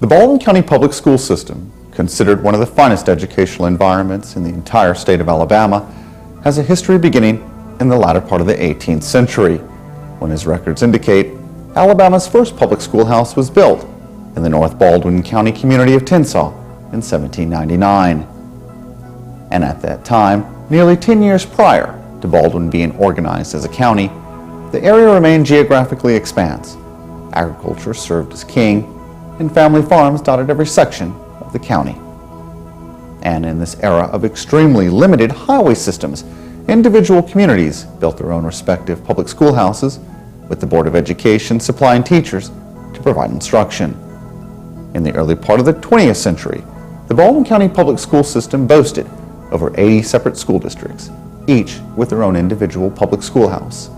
The Baldwin County Public School System, considered one of the finest educational environments in the entire state of Alabama, has a history beginning in the latter part of the 18th century, when, as records indicate, Alabama's first public schoolhouse was built in the North Baldwin County community of Tensaw in 1799. And at that time, nearly 10 years prior to Baldwin being organized as a county, the area remained geographically expanse. Agriculture served as king, and family farms dotted every section of the county. And in this era of extremely limited highway systems, individual communities built their own respective public schoolhouses, with the Board of Education supplying teachers to provide instruction. In the early part of the 20th century, the Baldwin County Public School System boasted over 80 separate school districts, each with their own individual public schoolhouse.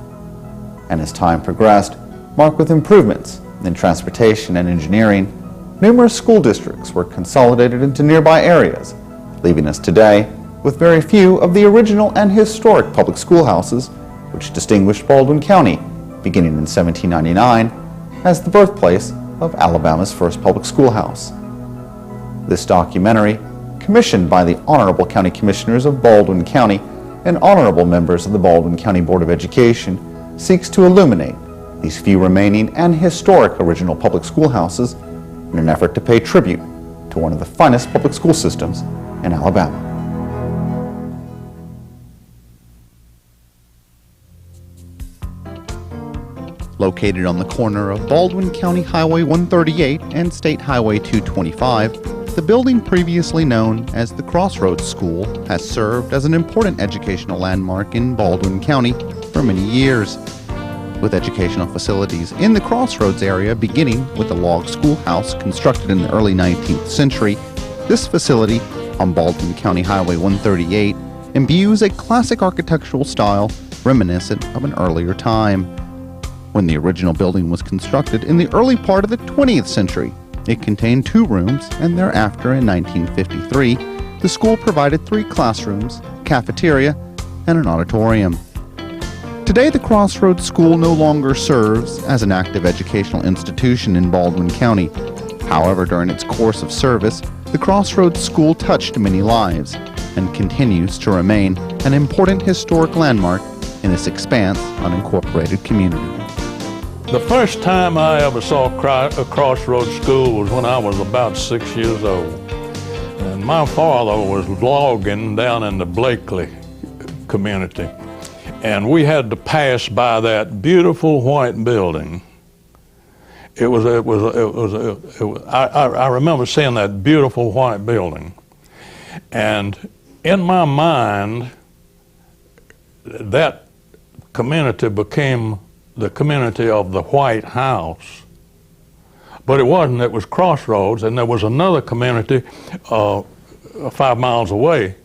And as time progressed, marked with improvements in transportation and engineering, numerous school districts were consolidated into nearby areas, leaving us today with very few of the original and historic public schoolhouses which distinguished Baldwin County, beginning in 1799, as the birthplace of Alabama's first public schoolhouse. This documentary, commissioned by the Honorable County Commissioners of Baldwin County and honorable members of the Baldwin County Board of Education, seeks to illuminate these few remaining and historic original public schoolhouses in an effort to pay tribute to one of the finest public school systems in Alabama. Located on the corner of Baldwin County Highway 138 and State Highway 225, the building previously known as the Crossroads School has served as an important educational landmark in Baldwin County for many years, with educational facilities in the Crossroads area beginning with a log schoolhouse constructed in the early 19th century. This facility on Baldwin County Highway 138 imbues a classic architectural style reminiscent of an earlier time. When the original building was constructed in the early part of the 20th century, it contained 2 rooms, and thereafter in 1953, the school provided 3 classrooms, cafeteria, and an auditorium. Today, the Crossroads School no longer serves as an active educational institution in Baldwin County. However, during its course of service, the Crossroads School touched many lives and continues to remain an important historic landmark in this expanse unincorporated community. The first time I ever saw a Crossroads School was when I was about 6 years old. And my father was logging down in the Blakely community. And we had to pass by that beautiful white building. I remember seeing that beautiful white building. And in my mind, that community became the community of the White House. But it wasn't, it was Crossroads, and there was another community 5 miles away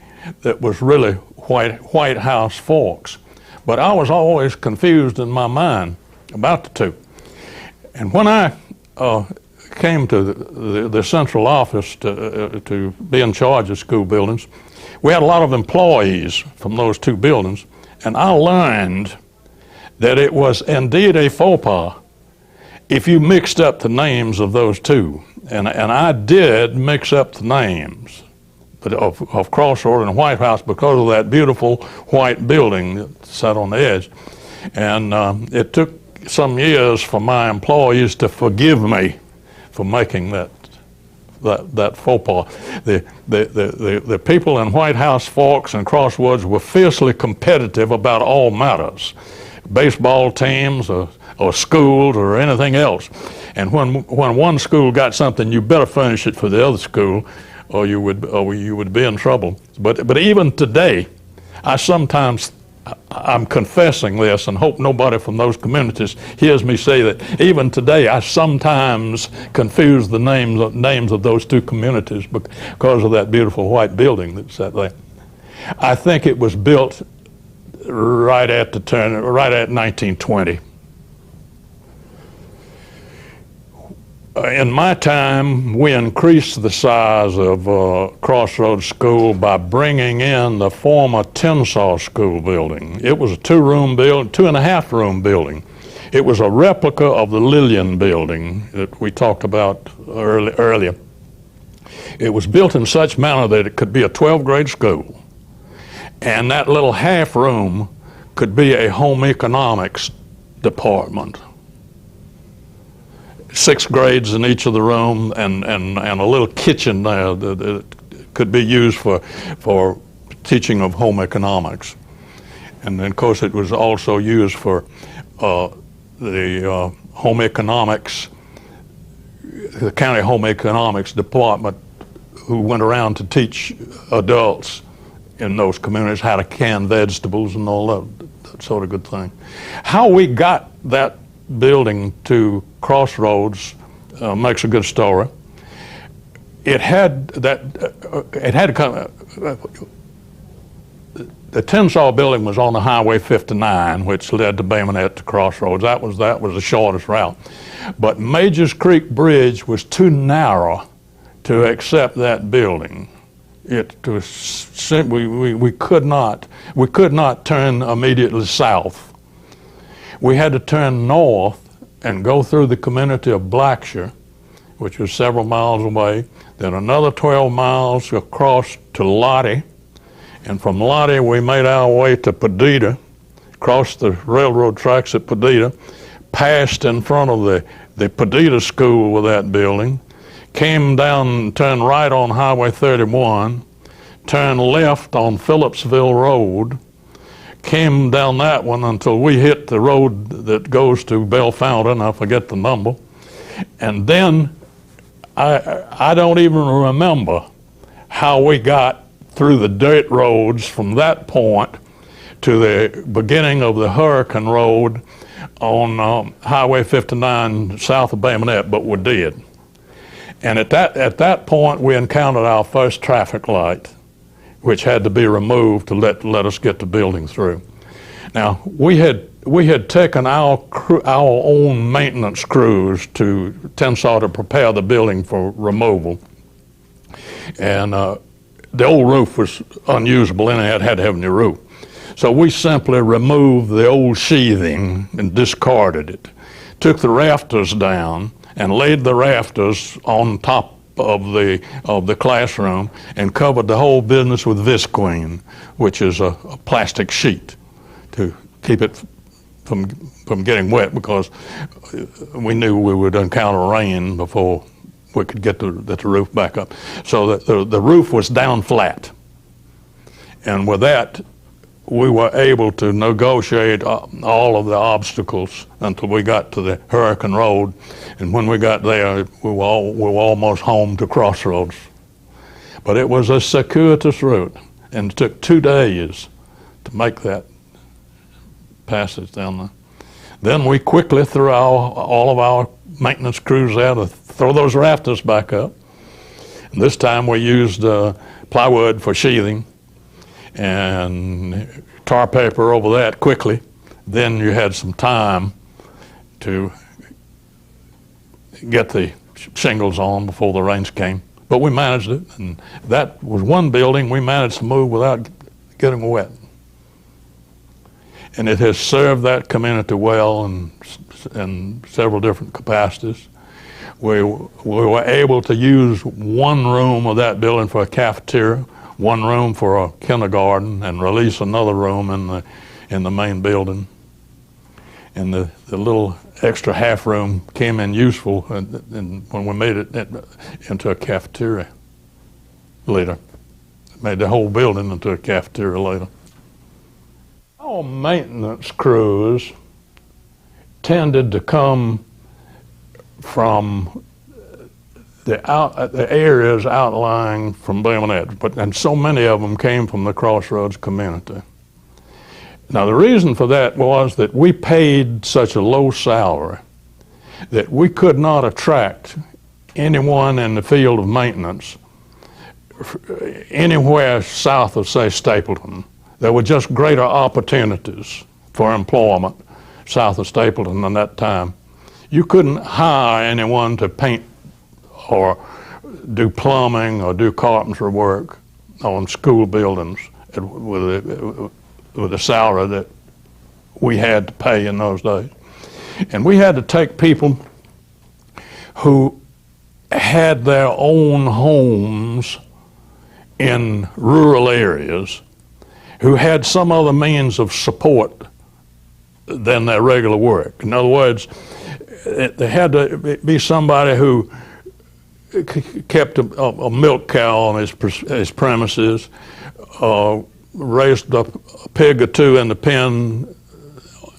that was really White House Forks. But I was always confused in my mind about the two. And when I came to the central office to be in charge of school buildings, we had a lot of employees from those 2 buildings, and I learned that it was indeed a faux pas if you mixed up the names of those 2. And I did mix up the names of Crossroads and White House because of that beautiful white building that sat on the edge. And it took some years for my employees to forgive me for making that faux pas. The people in White House Forks and Crossroads were fiercely competitive about all matters, baseball teams or schools or anything else. And when one school got something, you better furnish it for the other school, or you would be in trouble. But even today, I'm confessing this, and hope nobody from those communities hears me say that even today I sometimes confuse the names of those 2 communities because of that beautiful white building that sat there. I think it was built right at 1920. In my time, we increased the size of Crossroads School by bringing in the former Tensaw School building. It was a 2-room building, 2.5-room building. It was a replica of the Lillian building that we talked about earlier. It was built in such manner that it could be a 12th grade school. And that little half room could be a home economics department. 6 grades in each of the room, and a little kitchen there that could be used for teaching of home economics. And then, of course, it was also used for the home economics, the county home economics department, who went around to teach adults in those communities how to can vegetables and all that sort of good thing. How we got that building to Crossroads makes a good story. It had to come. The Tenshaw building was on the Highway 59, which led to Bay Minette to Crossroads. That was the shortest route. But Majors Creek Bridge was too narrow to accept that building. We could not turn immediately south. We had to turn north and go through the community of Blackshire, which was several miles away, then another 12 miles across to Lottie, and from Lottie we made our way to Padita, crossed the railroad tracks at Padita, passed in front of the Padita School with that building, came down, turned right on Highway 31, turned left on Phillipsville Road, came down that one until we hit the road that goes to Bell Fountain, I forget the number, and then I don't even remember how we got through the dirt roads from that point to the beginning of the Hurricane Road on Highway 59 south of Bay Minette, but we did. And at that point we encountered our first traffic light, which had to be removed to let us get the building through. Now we had taken our own maintenance crews to Tenshaw to prepare the building for removal, and the old roof was unusable and it had to have a new roof. So we simply removed the old sheathing and discarded it, took the rafters down and laid the rafters on top of the classroom and covered the whole business with visqueen, which is a plastic sheet to keep it from getting wet, because we knew we would encounter rain before we could get the roof back up. So the roof was down flat. And with that, we were able to negotiate all of the obstacles until we got to the Hurricane Road. And when we got there, we were almost home to Crossroads. But it was a circuitous route, and it took 2 days to make that passage down there. Then we quickly threw all of our maintenance crews out to throw those rafters back up. And this time we used plywood for sheathing and tar paper over that quickly. Then you had some time to get the shingles on before the rains came. But we managed it, and that was one building we managed to move without getting wet. And it has served that community well in several different capacities. We were able to use one room of that building for a cafeteria, one room for a kindergarten, and release another room in the main building. And the little extra half room came in useful and when we made it into a cafeteria later. Made the whole building into a cafeteria later. Our maintenance crews tended to come from the areas outlying from Bay Minette, and so many of them came from the Crossroads community. Now the reason for that was that we paid such a low salary that we could not attract anyone in the field of maintenance anywhere south of, say, Stapleton. There were just greater opportunities for employment south of Stapleton in that time. You couldn't hire anyone to paint or do plumbing or do carpentry work on school buildings with a salary that we had to pay in those days. And we had to take people who had their own homes in rural areas, who had some other means of support than their regular work. In other words, there had to be somebody who kept a milk cow on his premises, raised a pig or two in the pen,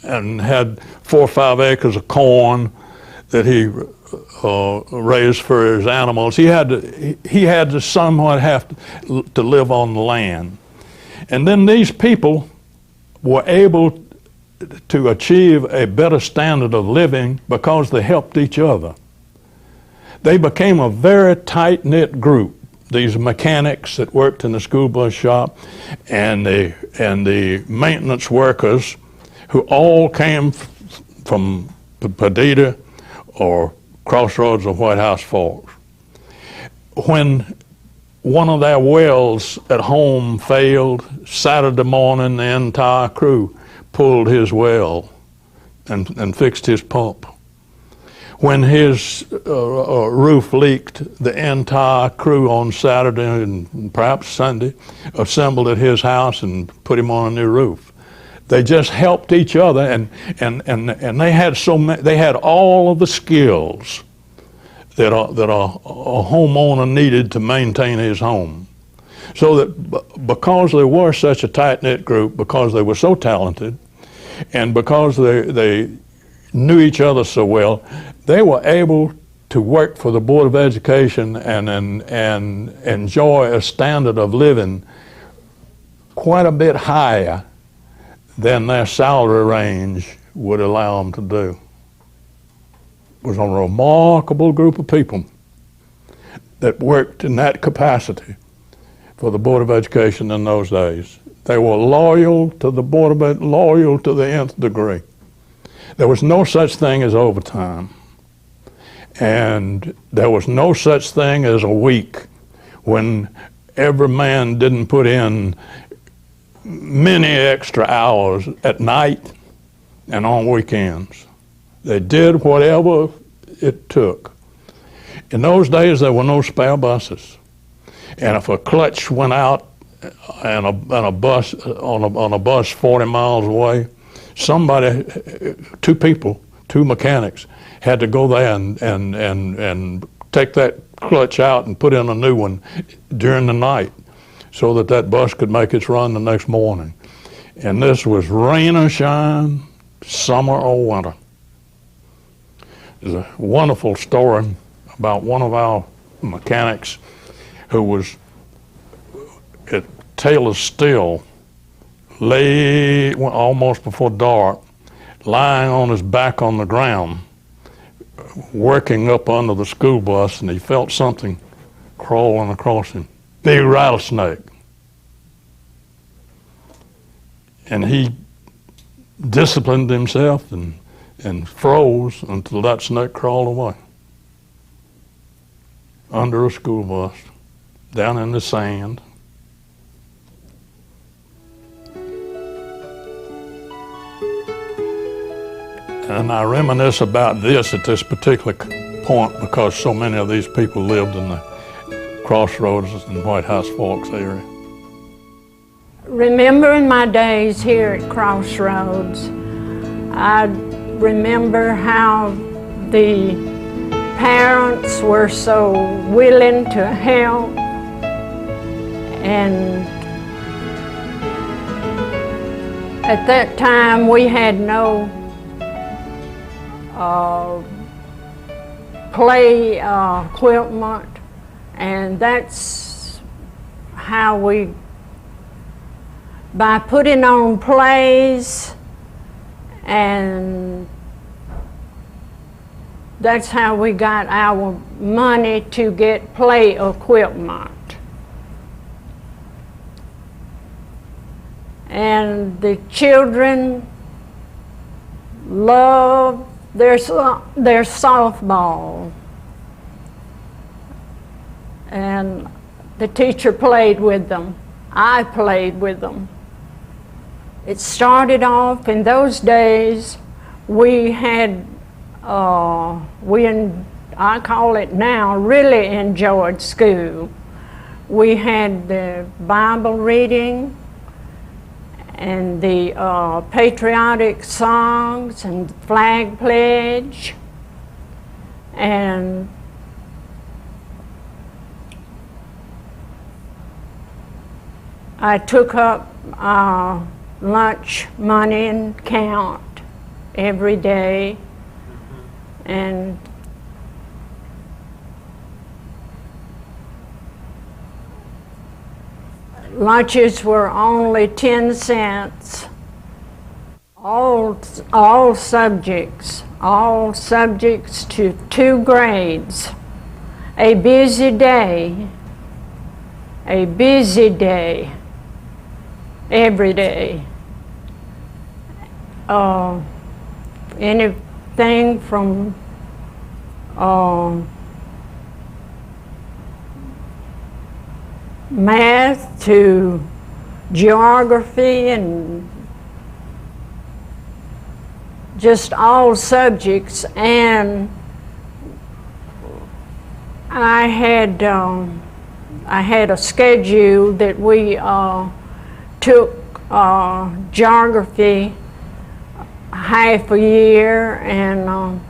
and had 4 or 5 acres of corn that he raised for his animals. He had to somewhat have to live on the land. And then these people were able to achieve a better standard of living because they helped each other. They became a very tight-knit group. These mechanics that worked in the school bus shop and the maintenance workers, who all came from Perdita or Crossroads or White House Forks. When one of their wells at home failed, Saturday morning the entire crew pulled his well and fixed his pump. When his roof leaked, the entire crew on Saturday and perhaps Sunday assembled at his house and put him on a new roof. They just helped each other, and they had they had all of the skills that a homeowner needed to maintain his home. So that because they were such a tight-knit group, because they were so talented, and because they knew each other so well, they were able to work for the Board of Education and enjoy a standard of living quite a bit higher than their salary range would allow them to do. It was a remarkable group of people that worked in that capacity for the Board of Education in those days. They were loyal to the Board of Ed, loyal to the nth degree. There was no such thing as overtime. And there was no such thing as a week when every man didn't put in many extra hours at night and on weekends. They did whatever it took. In those days, there were no spare buses. And if a clutch went out and a bus on a bus 40 miles away, somebody, 2 people, 2 mechanics, had to go there and take that clutch out and put in a new one during the night so that that bus could make its run the next morning. And this was rain or shine, summer or winter. There's a wonderful story about one of our mechanics who was at Taylor's Still late, almost before dark, lying on his back on the ground, working up under the school bus, and he felt something crawling across him. Big rattlesnake. And he disciplined himself and froze until that snake crawled away. Under a school bus, down in the sand. And I reminisce about this at this particular point because so many of these people lived in the Crossroads and White House Forks area. Remembering my days here at Crossroads, I remember how the parents were so willing to help, and at that time we had no play equipment, and that's how we, by putting on plays, and that's how we got our money to get play equipment. And the children loved their softball, and the teacher played with them. I played with them. It started off in those days, we had I call it now, really enjoyed school. We had the Bible reading and the patriotic songs and flag pledge, and I took up lunch money and count every day, and lunches were only 10 cents. All subjects to 2 grades. A busy day every day. Anything from math to geography and just all subjects. And I had a schedule that we took geography half a year, and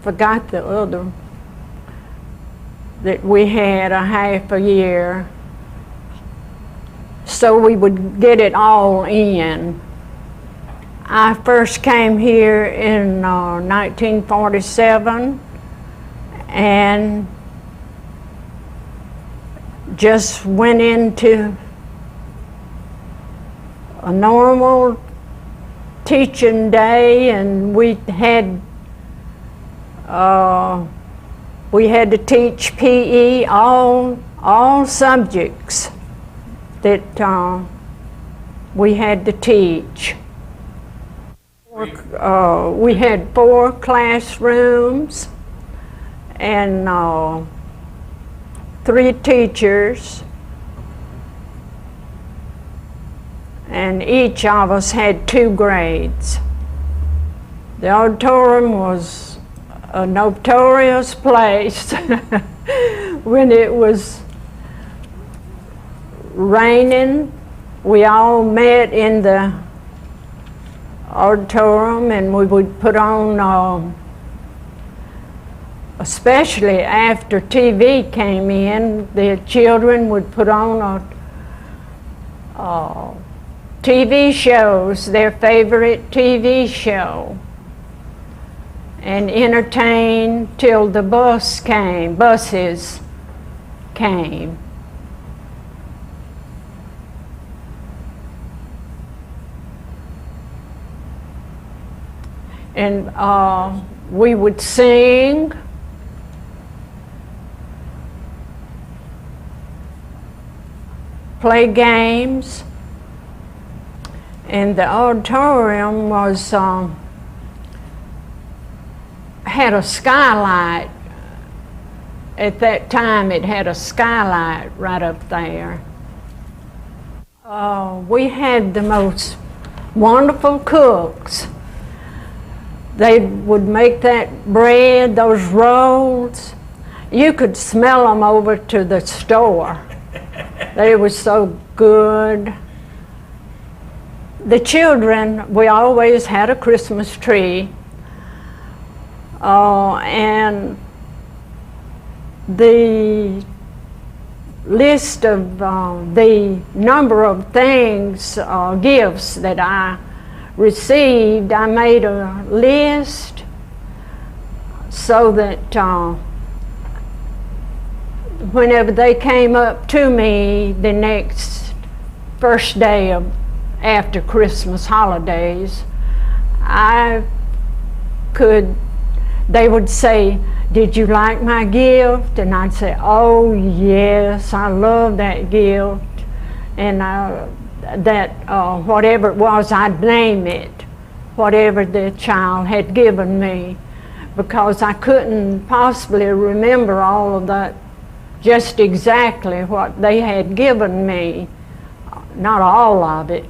forgot the other that we had a half a year, so we would get it all in. I first came here in 1947 and just went into a normal teaching day, and we had to teach PE, all subjects that we had to teach. We had 4 classrooms and 3 teachers, and each of us had 2 grades. The auditorium was a notorious place. When it was raining, we all met in the auditorium, and we would put on, especially after TV came in, the children would put on TV shows, their favorite TV show, and entertain till the buses came. And we would sing, play games, and the auditorium was had a skylight. At that time, it had a skylight right up there. We had the most wonderful cooks. They would make that bread, those rolls. You could smell them over to the store. They were so good. The children, we always had a Christmas tree. And the list of the number of things, gifts that I received, I made a list so that whenever they came up to me the next first day of after Christmas holidays, they would say, "Did you like my gift?" And I'd say, "Oh yes, I love that gift." And whatever it was, I'd name it, whatever the child had given me, because I couldn't possibly remember all of that just exactly what they had given me, not all of it.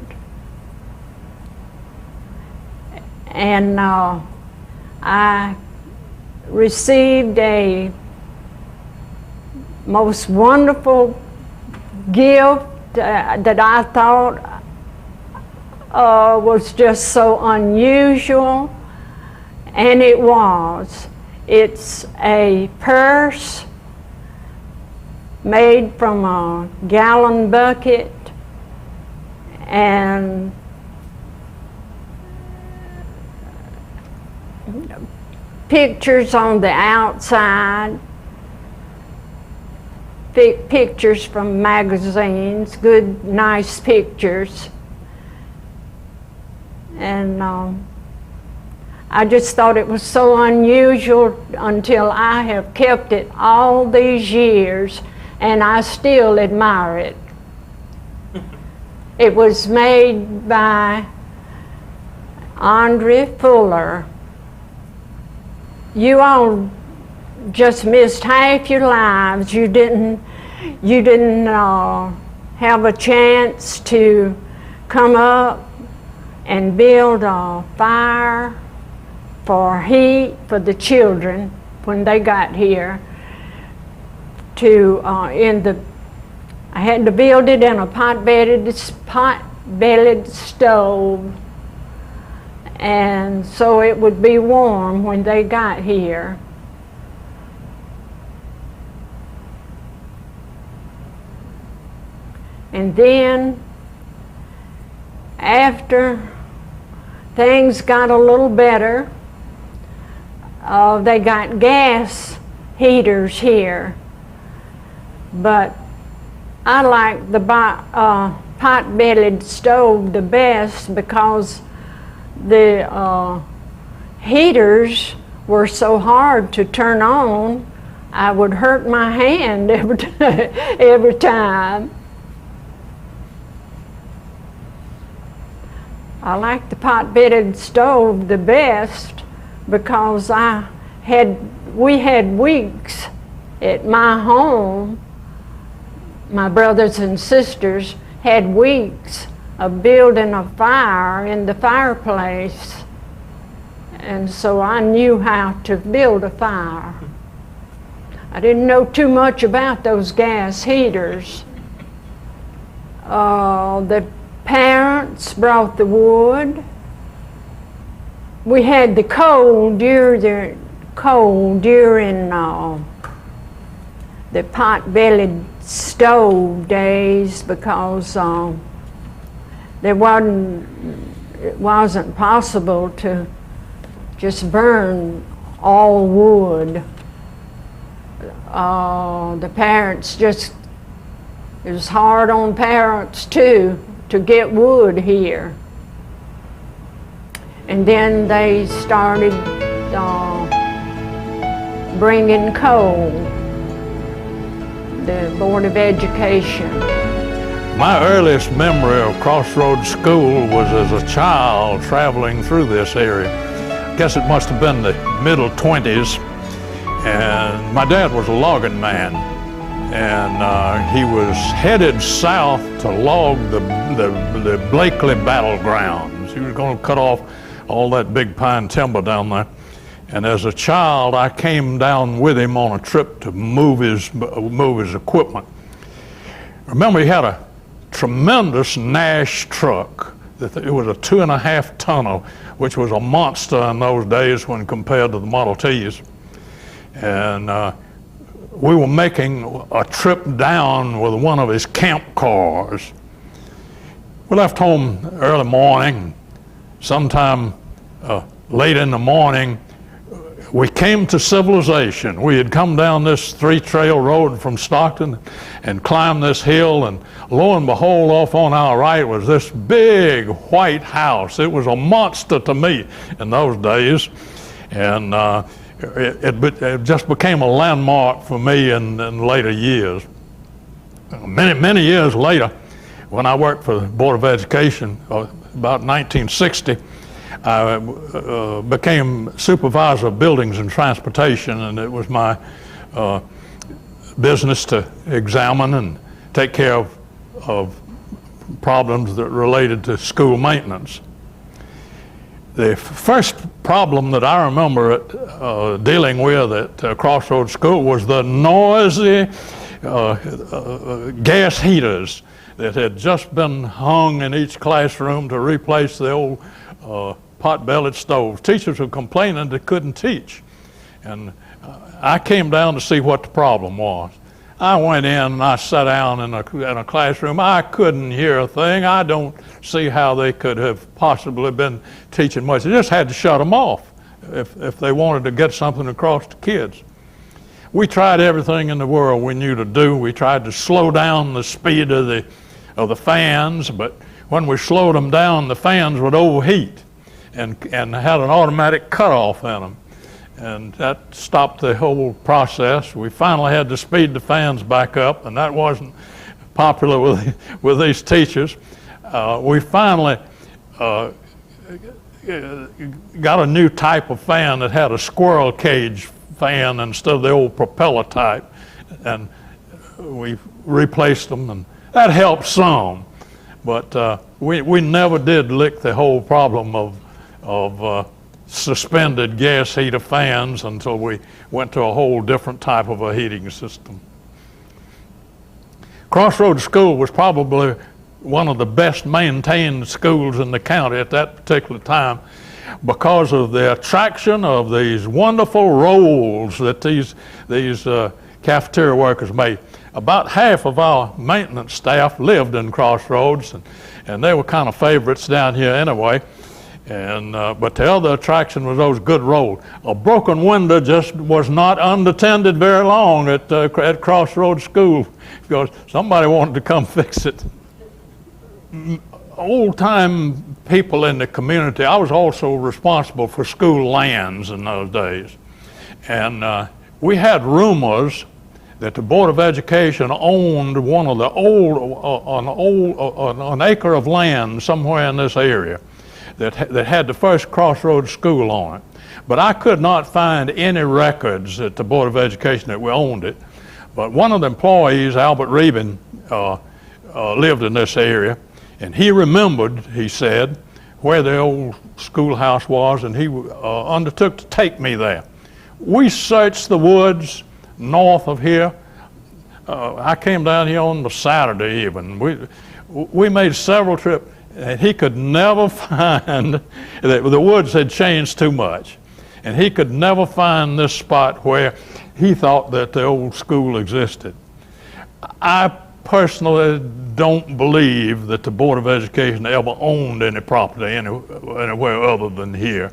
And I received a most wonderful gift that I thought was just so unusual, and it was. It's a purse made from a gallon bucket, and pictures on the outside, pictures from magazines, good, nice pictures. And I just thought it was so unusual until I have kept it all these years, and I still admire it. It was made by Andre Fuller. You all just missed half your lives. You didn't have a chance to come up and build a fire for heat for the children when they got here. I had to build it in a pot-bellied stove, and so it would be warm when they got here. And then, after things got a little better, they got gas heaters here. But I like the pot-bellied stove the best because the heaters were so hard to turn on. I would hurt my hand every time. I like the pot-bellied stove the best because we had weeks at my home. My brothers and sisters had weeks of building a fire in the fireplace, and so I knew how to build a fire. I didn't know too much about those gas heaters. The parents brought the wood. We had the coal during the pot-bellied stove days because it wasn't possible to just burn all wood. The parents it was hard on parents too to get wood here. And then they started bringing coal, the Board of Education. My earliest memory of Crossroads School was as a child traveling through this area. I guess it must have been the middle 20s, and my dad was a logging man, and he was headed south to log the Blakely battlegrounds. He was going to cut off all that big pine timber down there. And as a child, I came down with him on a trip to move his equipment. Remember, he had a tremendous Nash truck. It was a 2.5 tonner, which was a monster in those days when compared to the Model Ts. And we were making a trip down with one of his camp cars. We left home early morning. Sometime late in the morning, we came to civilization. We had come down this 3-trail road from Stockton and climbed this hill, and lo and behold, off on our right was this big white house. It was a monster to me in those days, and it just became a landmark for me in later years. Many years later, when I worked for the Board of Education, about 1960, I became supervisor of buildings and transportation, and it was my business to examine and take care of problems that related to school maintenance. The first problem that I remember dealing with at Crossroads School was the noisy gas heaters that had just been hung in each classroom to replace the old pot-bellied stoves. Teachers were complaining they couldn't teach. And I came down to see what the problem was. I went in and I sat down in a classroom. I couldn't hear a thing. I don't see how they could have possibly been teaching much. They just had to shut them off if they wanted to get something across to kids. We tried everything in the world we knew to do. We tried to slow down the speed of the fans, but when we slowed them down, the fans would overheat and had an automatic cutoff in them. And that stopped the whole process. We finally had to speed the fans back up, and that wasn't popular with these teachers. We finally got a new type of fan that had a squirrel cage fan instead of the old propeller type, and we replaced them, and that helped some. But we never did lick the whole problem of suspended gas heater fans until we went to a whole different type of a heating system. Crossroads School was probably one of the best maintained schools in the county at that particular time because of the attraction of these wonderful rolls that these cafeteria workers made. About half of our maintenance staff lived in Crossroads, and they were kind of favorites down here anyway. But the other attraction was those good rolls. A broken window just was not unattended very long at Crossroads School because somebody wanted to come fix it. Old-time people in the community, I was also responsible for school lands in those days. And we had rumors that the Board of Education owned one of the an acre of land somewhere in this area that had the first Crossroads School on it. But I could not find any records at the Board of Education that we owned it. But one of the employees, Albert Reben, lived in this area, and he remembered, he said, where the old schoolhouse was, and he undertook to take me there. We searched the woods north of here. I came down here on the Saturday even. We made several trips. And he could never find, the woods had changed too much, and he could never find this spot where he thought that the old school existed. I personally don't believe that the Board of Education ever owned any property anywhere other than here.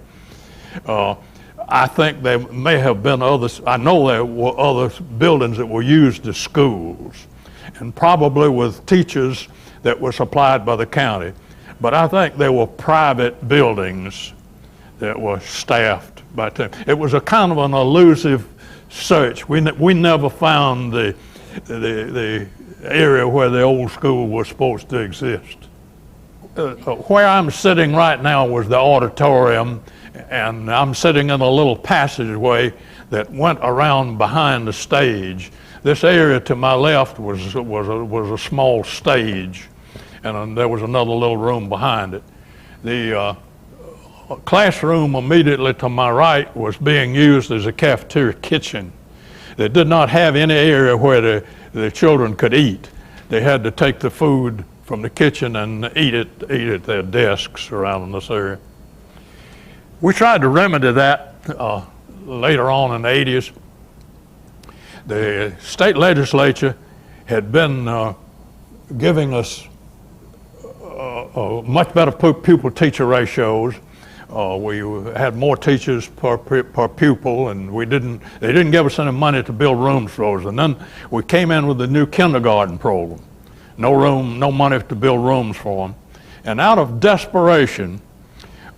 I think there may have been others. I know there were other buildings that were used as schools, and probably with teachers that were supplied by the county. But I think there were private buildings that were staffed by them. It was a kind of an elusive search. We never found the area where the old school was supposed to exist. Where I'm sitting right now was the auditorium, and I'm sitting in a little passageway that went around behind the stage. This area to my left was a small stage, and there was another little room behind it. The classroom immediately to my right was being used as a cafeteria kitchen. They did not have any area where the children could eat. They had to take the food from the kitchen and eat at their desks around this area. We tried to remedy that later on in the 80s. The state legislature had been giving us much better pupil teacher ratios. We had more teachers per pupil, and they didn't give us any money to build rooms for those. And then we came in with the new kindergarten program. No money to build rooms for them. And out of desperation,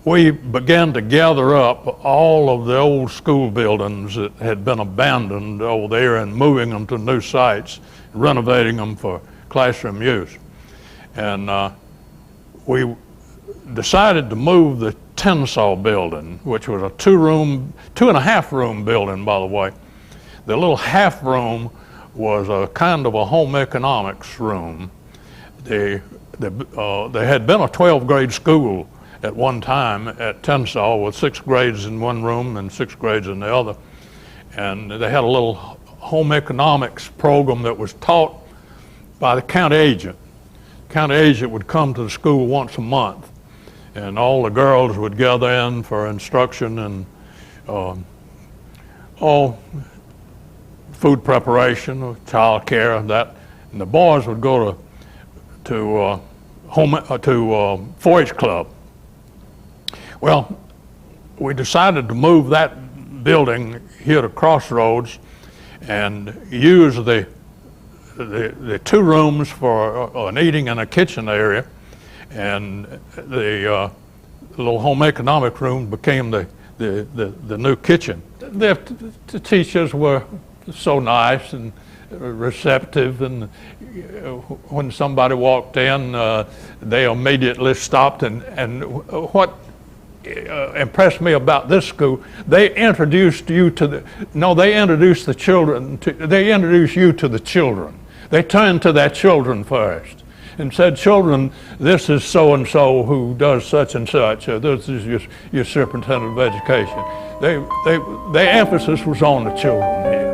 we began to gather up all of the old school buildings that had been abandoned over there and moving them to new sites, renovating them for classroom use. And we decided to move the Tensaw building, which was a two and a half room building, by the way. The little half room was a kind of a home economics room. There had been a 12th grade school at one time at Tensall with 6 grades in one room and 6 grades in the other. And they had a little home economics program that was taught by the county agent. County agent would come to the school once a month, and all the girls would gather in for instruction and all food preparation, child care, that. And the boys would go to 4-H club. Well, we decided to move that building here to Crossroads and use the 2 rooms for an eating and a kitchen area, and the little home economic room became the new kitchen. The teachers were so nice and receptive, and when somebody walked in, they immediately stopped, and what impressed me about this school, they introduced you to they introduced the children they introduced you to the children. They turned to their children first and said, "Children, this is so and so who does such and such. This is your superintendent of education." Their emphasis was on the children here.